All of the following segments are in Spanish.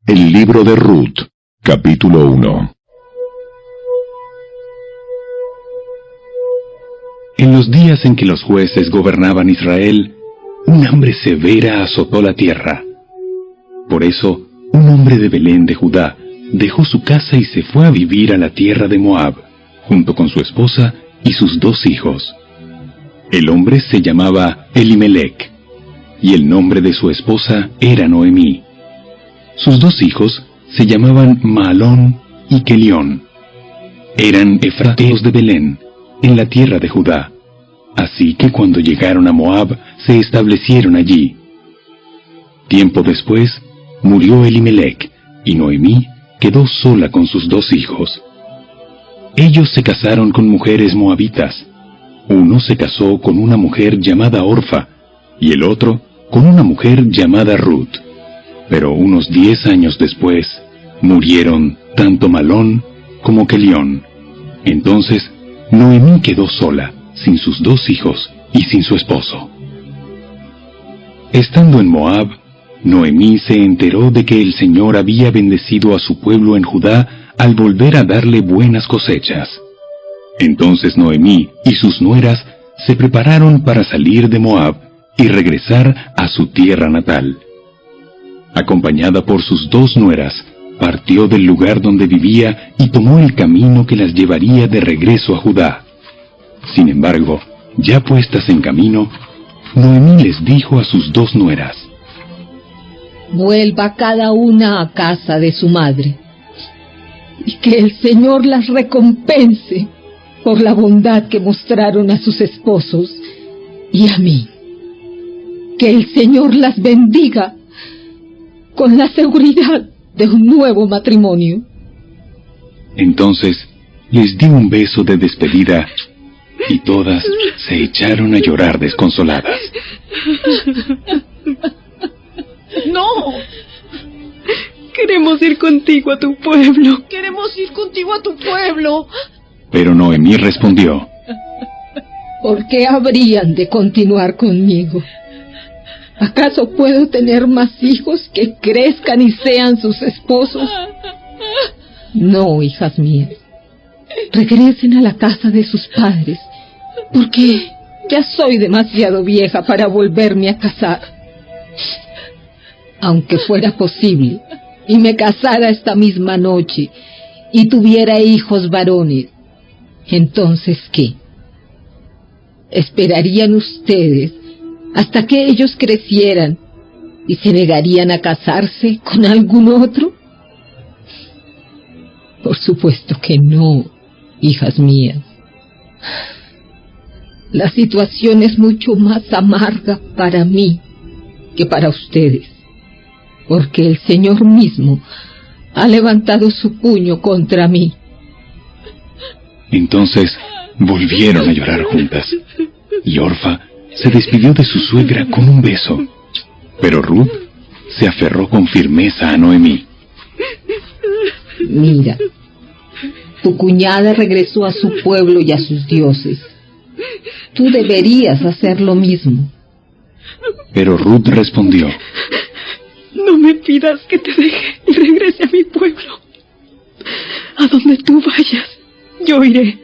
El libro de Ruth, capítulo 1. En los días en que los jueces gobernaban Israel, un hambre severa azotó la tierra. Por eso, un hombre de Belén de Judá dejó su casa y se fue a vivir a la tierra de Moab, junto con su esposa y sus 2 hijos. El hombre se llamaba Elimelec, y el nombre de su esposa era Noemí. Sus 2 hijos se llamaban Mahalón y Kelión. Eran efrateos de Belén, en la tierra de Judá. Así que cuando llegaron a Moab, se establecieron allí. Tiempo después, murió Elimelec, y Noemí quedó sola con sus 2 hijos. Ellos se casaron con mujeres moabitas. Uno se casó con una mujer llamada Orfa, y el otro con una mujer llamada Ruth. Pero unos 10 años después, murieron tanto Mahalón como Kelión. Entonces, Noemí quedó sola, sin sus 2 hijos y sin su esposo. Estando en Moab, Noemí se enteró de que el Señor había bendecido a su pueblo en Judá al volver a darle buenas cosechas. Entonces Noemí y sus nueras se prepararon para salir de Moab y regresar a su tierra natal. Acompañada por sus 2 nueras, partió del lugar donde vivía y tomó el camino que las llevaría de regreso a Judá. Sin embargo, ya puestas en camino, Noemí les dijo a sus 2 nueras: vuelva cada una a casa de su madre, y que el Señor las recompense por la bondad que mostraron a sus esposos y a mí. Que el Señor las bendiga con la seguridad de un nuevo matrimonio. Entonces les di un beso de despedida y todas se echaron a llorar desconsoladas. ¡No! Queremos ir contigo a tu pueblo. Queremos ir contigo a tu pueblo. Pero Noemí respondió: ¿por qué habrían de continuar conmigo? ¿Acaso puedo tener más hijos que crezcan y sean sus esposos? No, hijas mías. Regresen a la casa de sus padres, porque ya soy demasiado vieja para volverme a casar. Aunque fuera posible, y me casara esta misma noche, y tuviera hijos varones, ¿entonces qué? ¿Esperarían ustedes hasta que ellos crecieran y se negarían a casarse con algún otro? Por supuesto que no, hijas mías. La situación es mucho más amarga para mí que para ustedes, porque el Señor mismo ha levantado su puño contra mí. Entonces volvieron a llorar juntas, y Orfa se despidió de su suegra con un beso, pero Ruth se aferró con firmeza a Noemí. Mira, tu cuñada regresó a su pueblo y a sus dioses. Tú deberías hacer lo mismo. Pero Ruth respondió: no me pidas que te deje y regrese a mi pueblo. A donde tú vayas, yo iré.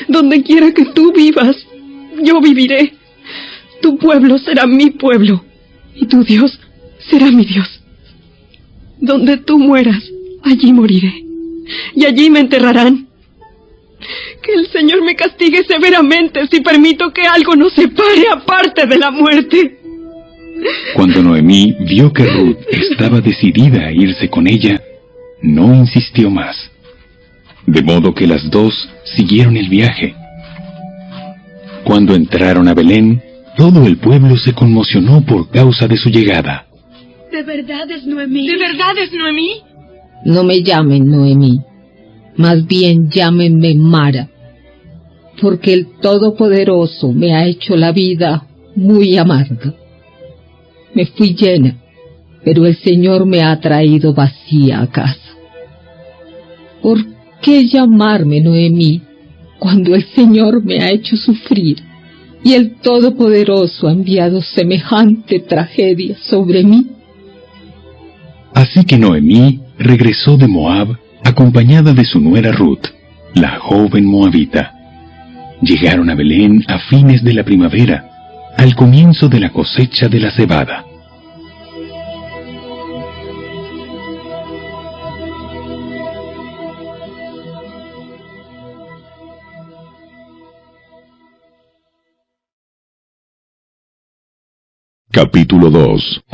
Donde quiera que tú vivas, yo viviré. Tu pueblo será mi pueblo, y tu Dios será mi Dios. Donde tú mueras, allí moriré, y allí me enterrarán. Que el Señor me castigue severamente si permito que algo nos separe aparte de la muerte. Cuando Noemí vio que Ruth estaba decidida a irse con ella, no insistió más. De modo que las 2 siguieron el viaje. Cuando entraron a Belén, todo el pueblo se conmocionó por causa de su llegada. ¿De verdad es Noemí? ¿De verdad es Noemí? No me llamen Noemí, más bien llámenme Mara, porque el Todopoderoso me ha hecho la vida muy amarga. Me fui llena, pero el Señor me ha traído vacía a casa. ¿Por qué llamarme Noemí cuando el Señor me ha hecho sufrir y el Todopoderoso ha enviado semejante tragedia sobre mí? Así que Noemí regresó de Moab acompañada de su nuera Ruth, la joven moabita. Llegaron a Belén a fines de la primavera, al comienzo de la cosecha de la cebada. Capítulo 2.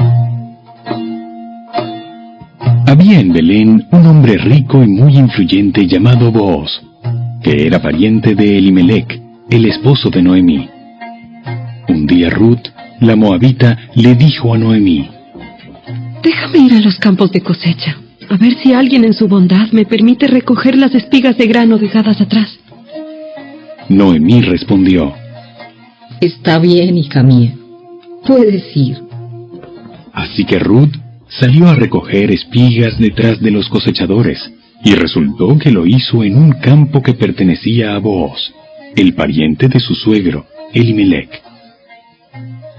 Había en Belén un hombre rico y muy influyente llamado Booz, que era pariente de Elimelec, el esposo de Noemí. Un día Ruth, la moabita, le dijo a Noemí: Déjame ir a los campos de cosecha, a ver si alguien en su bondad me permite recoger las espigas de grano dejadas atrás. Noemí respondió: Está bien, hija mía. Puedes ir. Así que Ruth salió a recoger espigas detrás de los cosechadores, y resultó que lo hizo en un campo que pertenecía a Booz, el pariente de su suegro, Elimelec.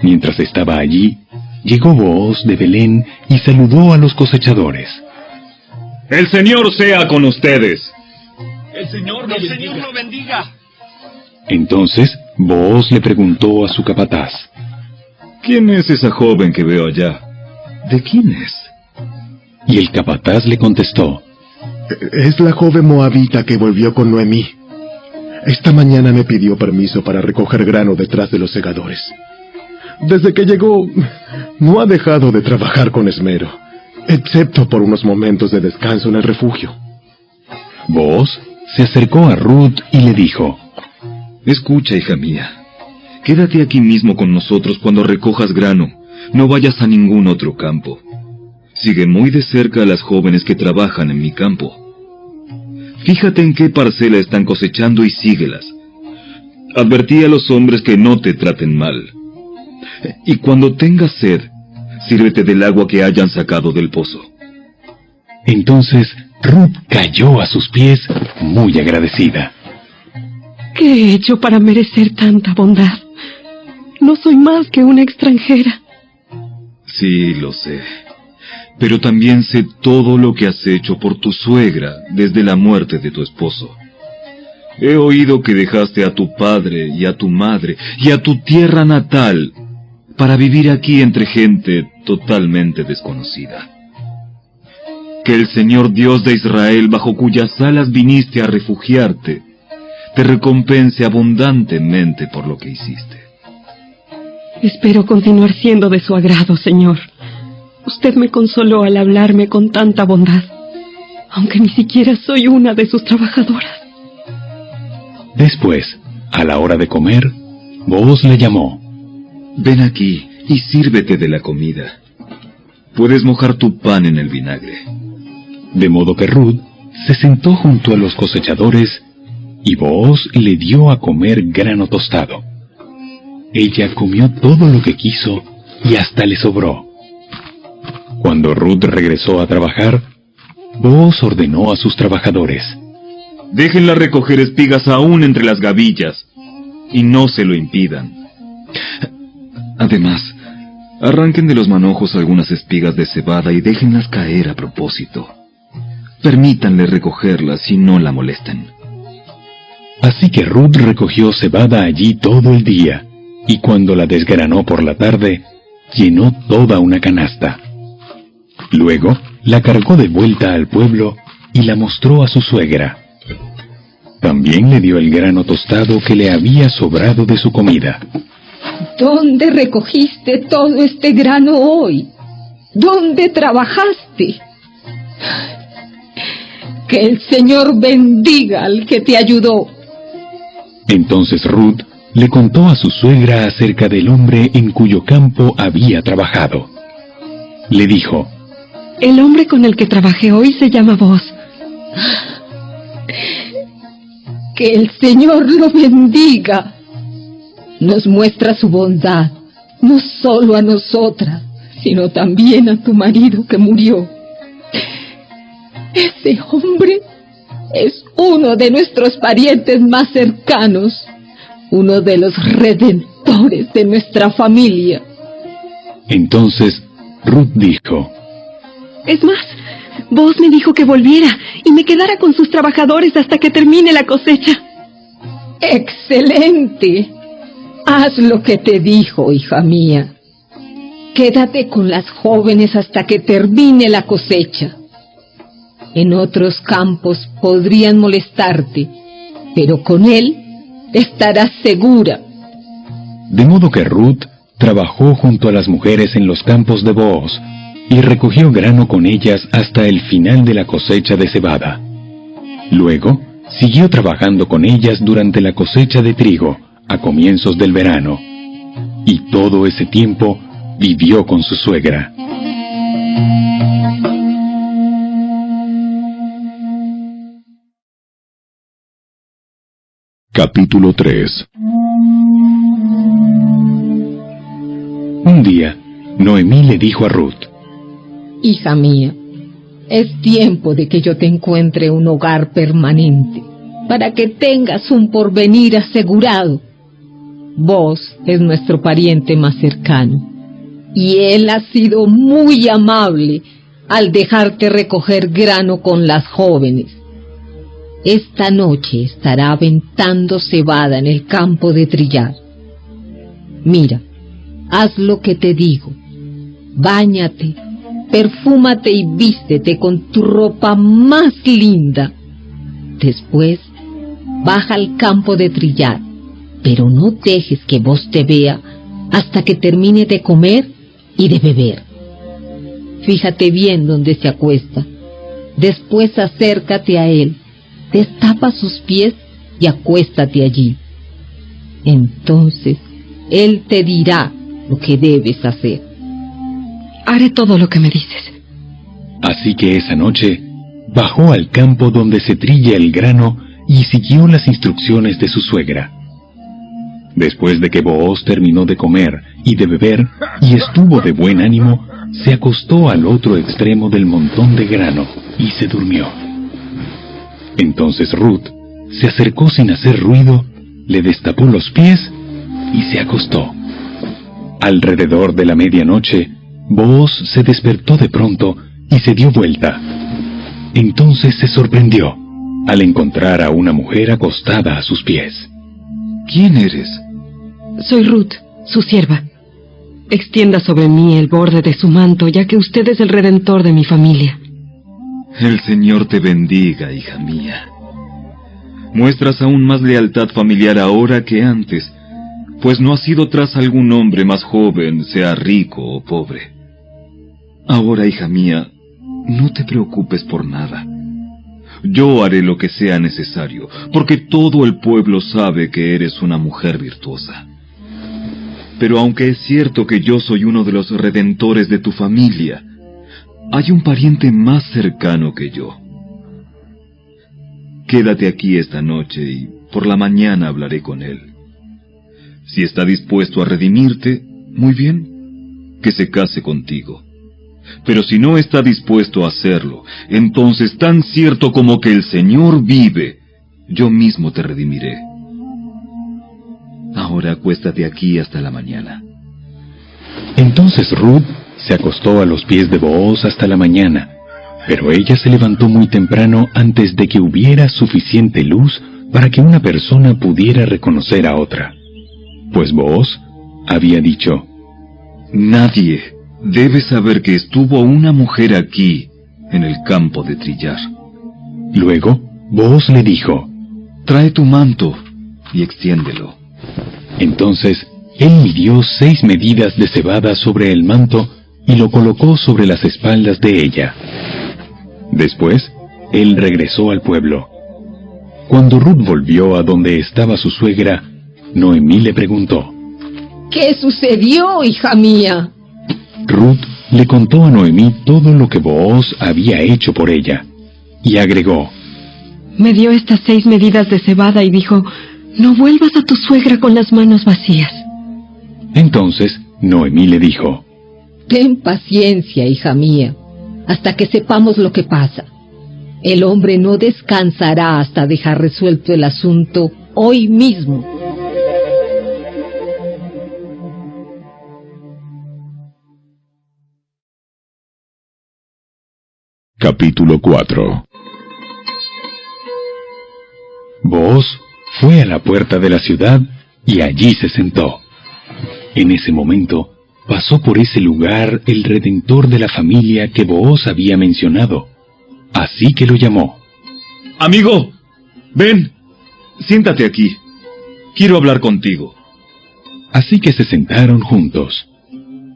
Mientras estaba allí, llegó Booz de Belén y saludó a los cosechadores. ¡El Señor sea con ustedes! ¡El Señor lo bendiga! Entonces Booz le preguntó a su capataz: ¿Quién es esa joven que veo allá? ¿De quién es? Y el capataz le contestó: Es la joven moabita que volvió con Noemí. Esta mañana me pidió permiso para recoger grano detrás de los segadores. Desde que llegó, no ha dejado de trabajar con esmero, excepto por unos momentos de descanso en el refugio. Booz se acercó a Ruth y le dijo: Escucha, hija mía. Quédate aquí mismo con nosotros cuando recojas grano. No vayas a ningún otro campo. Sigue muy de cerca a las jóvenes que trabajan en mi campo. Fíjate en qué parcela están cosechando y síguelas. Advertí a los hombres que no te traten mal. Y cuando tengas sed, sírvete del agua que hayan sacado del pozo. Entonces Ruth cayó a sus pies muy agradecida. ¿Qué he hecho para merecer tanta bondad? No soy más que una extranjera. Sí, lo sé. Pero también sé todo lo que has hecho por tu suegra desde la muerte de tu esposo. He oído que dejaste a tu padre y a tu madre y a tu tierra natal para vivir aquí entre gente totalmente desconocida. Que el Señor Dios de Israel, bajo cuyas alas viniste a refugiarte, te recompense abundantemente por lo que hiciste. Espero continuar siendo de su agrado, Señor. Usted me consoló al hablarme con tanta bondad, aunque ni siquiera soy una de sus trabajadoras. Después, a la hora de comer, Booz le llamó: Ven aquí y sírvete de la comida. Puedes mojar tu pan en el vinagre. De modo que Ruth se sentó junto a los cosechadores y Booz le dio a comer grano tostado. Ella comió todo lo que quiso y hasta le sobró. Cuando Ruth regresó a trabajar, Booz ordenó a sus trabajadores: Déjenla recoger espigas aún entre las gavillas, y no se lo impidan. Además, arranquen de los manojos algunas espigas de cebada y déjenlas caer a propósito. Permítanle recogerlas y no la molesten. Así que Ruth recogió cebada allí todo el día, y cuando la desgranó por la tarde, llenó toda una canasta. Luego la cargó de vuelta al pueblo y la mostró a su suegra. También le dio el grano tostado que le había sobrado de su comida. ¿Dónde recogiste todo este grano hoy? ¿Dónde trabajaste? Que el Señor bendiga al que te ayudó. Entonces Ruth le contó a su suegra acerca del hombre en cuyo campo había trabajado. Le dijo: El hombre con el que trabajé hoy se llama Booz. Que el Señor lo bendiga. Nos muestra su bondad, no solo a nosotras, sino también a tu marido que murió. Ese hombre es uno de nuestros parientes más cercanos, uno de los redentores de nuestra familia. Entonces Ruth dijo: Es más, Boaz me dijo que volviera y me quedara con sus trabajadores hasta que termine la cosecha. ¡Excelente! Haz lo que te dijo, hija mía. Quédate con las jóvenes hasta que termine la cosecha. En otros campos podrían molestarte, pero con él estarás segura. De modo que Ruth trabajó junto a las mujeres en los campos de Booz y recogió grano con ellas hasta el final de la cosecha de cebada. Luego, siguió trabajando con ellas durante la cosecha de trigo, a comienzos del verano, y todo ese tiempo vivió con su suegra. Capítulo 3. Un día, Noemí le dijo a Ruth: Hija mía, es tiempo de que yo te encuentre un hogar permanente, para que tengas un porvenir asegurado. Vos es nuestro pariente más cercano, y él ha sido muy amable al dejarte recoger grano con las jóvenes. Esta noche estará aventando cebada en el campo de trillar. Mira, haz lo que te digo. Báñate, perfúmate y vístete con tu ropa más linda. Después, baja al campo de trillar, pero no dejes que Vos te vea hasta que termine de comer y de beber. Fíjate bien dónde se acuesta. Después acércate a él, destapa sus pies y acuéstate allí. Entonces, él te dirá lo que debes hacer. Haré todo lo que me dices. Así que esa noche bajó al campo donde se trilla el grano y siguió las instrucciones de su suegra. Después de que Booz terminó de comer y de beber y estuvo de buen ánimo, se acostó al otro extremo del montón de grano y se durmió. Entonces Ruth se acercó sin hacer ruido, le destapó los pies y se acostó. Alrededor de la medianoche, Booz se despertó de pronto y se dio vuelta. Entonces se sorprendió al encontrar a una mujer acostada a sus pies. ¿Quién eres? Soy Ruth, su sierva. Extienda sobre mí el borde de su manto, ya que usted es el redentor de mi familia. El Señor te bendiga, hija mía. Muestras aún más lealtad familiar ahora que antes, pues no has sido tras algún hombre más joven, sea rico o pobre. Ahora, hija mía, no te preocupes por nada. Yo haré lo que sea necesario, porque todo el pueblo sabe que eres una mujer virtuosa. Pero aunque es cierto que yo soy uno de los redentores de tu familia, hay un pariente más cercano que yo. Quédate aquí esta noche y por la mañana hablaré con él. Si está dispuesto a redimirte, muy bien, que se case contigo. Pero si no está dispuesto a hacerlo, entonces tan cierto como que el Señor vive, yo mismo te redimiré. Ahora acuéstate aquí hasta la mañana. Entonces Ruth se acostó a los pies de Booz hasta la mañana, pero ella se levantó muy temprano antes de que hubiera suficiente luz para que una persona pudiera reconocer a otra. Pues Booz había dicho: Nadie debe saber que estuvo una mujer aquí, en el campo de trillar. Luego, Booz le dijo: Trae tu manto y extiéndelo. Entonces, él midió 6 medidas de cebada sobre el manto y lo colocó sobre las espaldas de ella. Después, él regresó al pueblo. Cuando Ruth volvió a donde estaba su suegra, Noemí le preguntó: ¿Qué sucedió, hija mía? Ruth le contó a Noemí todo lo que Booz había hecho por ella, y agregó: Me dio estas 6 medidas de cebada y dijo: no vuelvas a tu suegra con las manos vacías. Entonces Noemí le dijo: Ten paciencia, hija mía, hasta que sepamos lo que pasa. El hombre no descansará hasta dejar resuelto el asunto hoy mismo. Capítulo 4. Booz fue a la puerta de la ciudad y allí se sentó. En ese momento pasó por ese lugar el redentor de la familia que Booz había mencionado. Así que lo llamó. Amigo, ven, siéntate aquí. Quiero hablar contigo. Así que se sentaron juntos.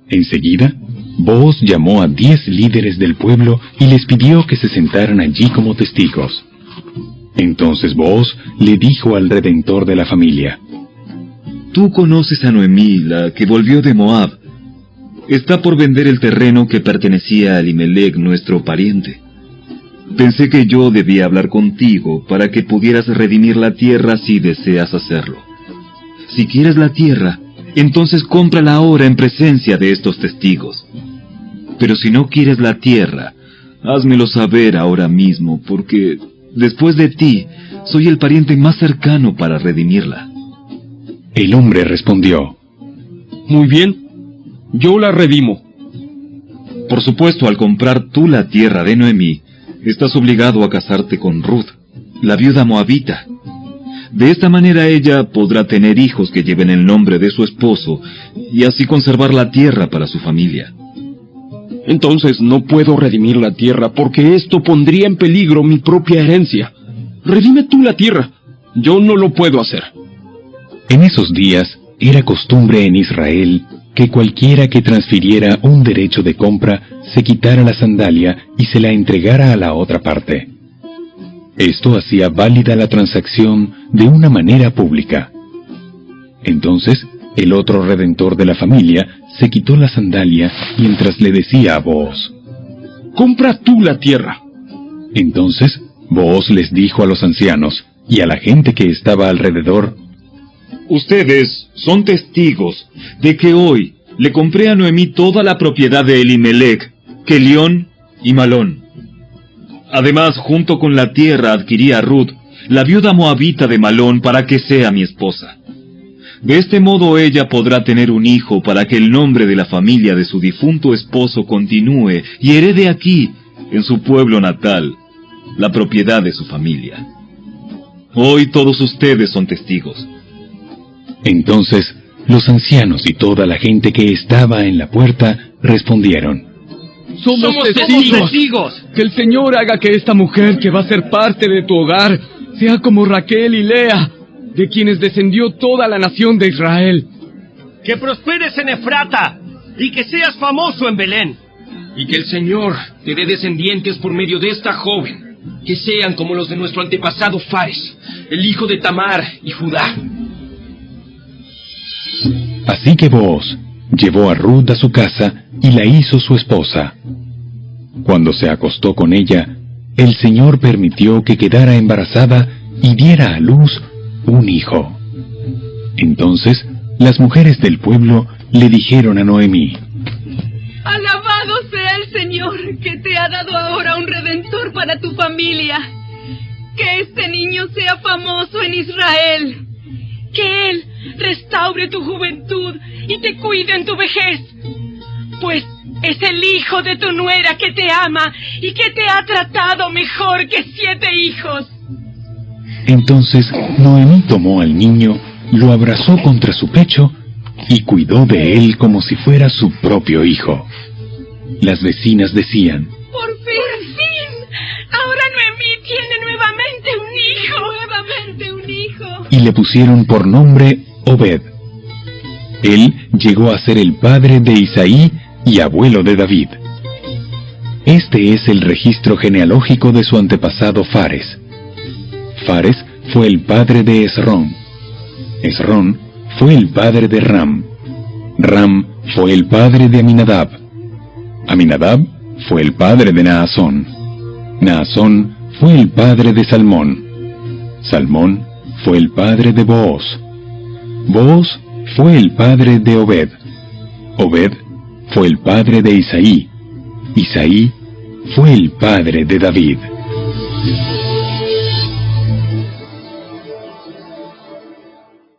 Enseguida, Booz llamó a 10 líderes del pueblo y les pidió que se sentaran allí como testigos. Entonces Booz le dijo al redentor de la familia: Tú conoces a Noemí, la que volvió de Moab. Está por vender el terreno que pertenecía a Elimelec, nuestro pariente. Pensé que yo debía hablar contigo para que pudieras redimir la tierra si deseas hacerlo. Si quieres la tierra, entonces cómprala ahora en presencia de estos testigos. Pero si no quieres la tierra, házmelo saber ahora mismo, porque después de ti, soy el pariente más cercano para redimirla. El hombre respondió: Muy bien, yo la redimo. Por supuesto, al comprar tú la tierra de Noemí, estás obligado a casarte con Ruth, la viuda moabita. De esta manera ella podrá tener hijos que lleven el nombre de su esposo y así conservar la tierra para su familia. Entonces no puedo redimir la tierra porque esto pondría en peligro mi propia herencia. Redime tú la tierra. Yo no lo puedo hacer. En esos días era costumbre en Israel que cualquiera que transfiriera un derecho de compra se quitara la sandalia y se la entregara a la otra parte. Esto hacía válida la transacción de una manera pública. Entonces, el otro redentor de la familia se quitó la sandalia mientras le decía a Booz: Compra tú la tierra. Entonces, Booz les dijo a los ancianos y a la gente que estaba alrededor: Ustedes son testigos de que hoy le compré a Noemí toda la propiedad de Elimelec, Kelión y Malón. Además, junto con la tierra adquirí a Ruth, la viuda moabita de Malón, para que sea mi esposa. De este modo ella podrá tener un hijo para que el nombre de la familia de su difunto esposo continúe y herede aquí, en su pueblo natal, la propiedad de su familia. Hoy todos ustedes son testigos. Entonces, los ancianos y toda la gente que estaba en la puerta respondieron: Somos testigos. Que el Señor haga que esta mujer que va a ser parte de tu hogar sea como Raquel y Lea, de quienes descendió toda la nación de Israel. Que prosperes en Efrata y que seas famoso en Belén. Y que el Señor te dé descendientes por medio de esta joven, que sean como los de nuestro antepasado Fares, el hijo de Tamar y Judá. Así que Booz llevó a Ruth a su casa y la hizo su esposa. Cuando se acostó con ella, el Señor permitió que quedara embarazada y diera a luz un hijo. Entonces, las mujeres del pueblo le dijeron a Noemí: Alabado sea el Señor, que te ha dado ahora un redentor para tu familia. Que este niño sea famoso en Israel. Que él restaure tu juventud y te cuide en tu vejez. Pues es el hijo de tu nuera que te ama y que te ha tratado mejor que 7 hijos. Entonces Noemí tomó al niño, lo abrazó contra su pecho y cuidó de él como si fuera su propio hijo. Las vecinas decían: ¡Por fin! Ahora Noemí tiene nuevamente un hijo. Y le pusieron por nombre Obed. Él llegó a ser el padre de Isaí y abuelo de David. Este es el registro genealógico de su antepasado Fares. Fares fue el padre de Esrón. Esrón fue el padre de Ram. Ram fue el padre de Aminadab. Aminadab fue el padre de Naasón. Naasón fue el padre de Salmón. Salmón fue el padre de Booz. Booz fue el padre de Obed. Obed fue el padre de Isaí. Isaí fue el padre de David.